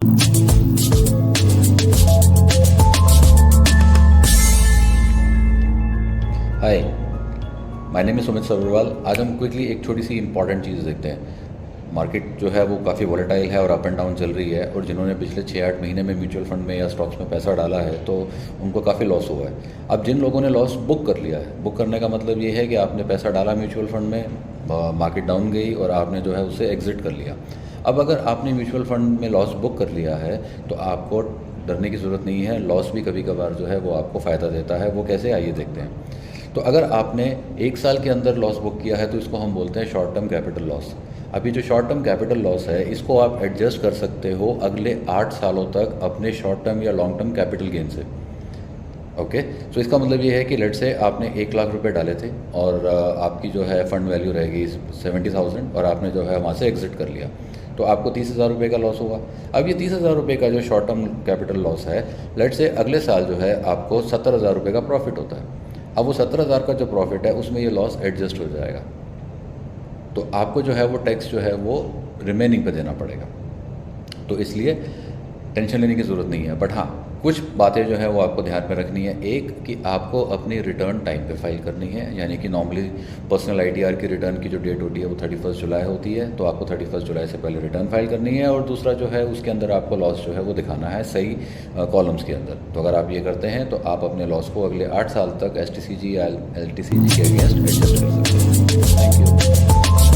Hi, my name is Sumit Sabharwal. आज हम quickly एक छोटी सी इंपॉर्टेंट चीज़ देखते हैं। मार्केट जो है वो काफ़ी वॉलेटाइल है और अप एंड डाउन चल रही है, और जिन्होंने पिछले 6-8 महीने में म्यूचुअल फंड में या स्टॉक्स में पैसा डाला है तो उनको काफ़ी लॉस हुआ है। अब जिन लोगों ने लॉस बुक कर लिया है, बुक करने का मतलब ये है कि आपने पैसा डाला म्यूचुअल फंड में, मार्केट डाउन गई और आपने जो है उसे एग्ज़िट कर लिया। अब अगर आपने म्यूचुअल फंड में लॉस बुक कर लिया है तो आपको डरने की ज़रूरत नहीं है। लॉस भी कभी कभार जो है वो आपको फ़ायदा देता है। वो कैसे, आइए देखते हैं। तो अगर आपने 1 साल के अंदर लॉस बुक किया है तो इसको हम बोलते हैं शॉर्ट टर्म कैपिटल लॉस। अभी जो शॉर्ट टर्म कैपिटल लॉस है इसको आप एडजस्ट कर सकते हो अगले 8 सालों तक अपने शॉर्ट टर्म या लॉन्ग टर्म कैपिटल गेन से। ओके, तो इसका मतलब ये है कि लेट से आपने 1 लाख रुपए डाले थे और आपकी जो है फंड वैल्यू रहेगी 70,000 और आपने जो है वहाँ से एग्जिट कर लिया, तो आपको 30,000 रुपये का लॉस हुआ। अब ये 30,000 रुपये का जो शॉर्ट टर्म कैपिटल लॉस है, लेट से अगले साल जो है आपको 70,000 रुपये का प्रॉफिट होता है। अब वो 17,000 का जो प्रॉफिट है उसमें ये लॉस एडजस्ट हो जाएगा, तो आपको जो है वो टैक्स जो है वो रिमेनिंग पे देना पड़ेगा। तो इसलिए टेंशन लेने की ज़रूरत नहीं है। बट हाँ, कुछ बातें जो है वो आपको ध्यान में रखनी है। एक कि आपको अपनी रिटर्न टाइम पे फाइल करनी है, यानी कि नॉर्मली पर्सनल आईटीआर की रिटर्न की जो डेट होती है वो 31 जुलाई होती है, तो आपको 31 जुलाई से पहले रिटर्न फाइल करनी है। और दूसरा जो है उसके अंदर आपको लॉस जो है वो दिखाना है सही कॉलम्स के अंदर। तो अगर आप ये करते हैं तो आप अपने लॉस को अगले 8 साल तक STCG या LTCG के अगेंस्ट एडजस्ट कर सकते हैं। Thank you.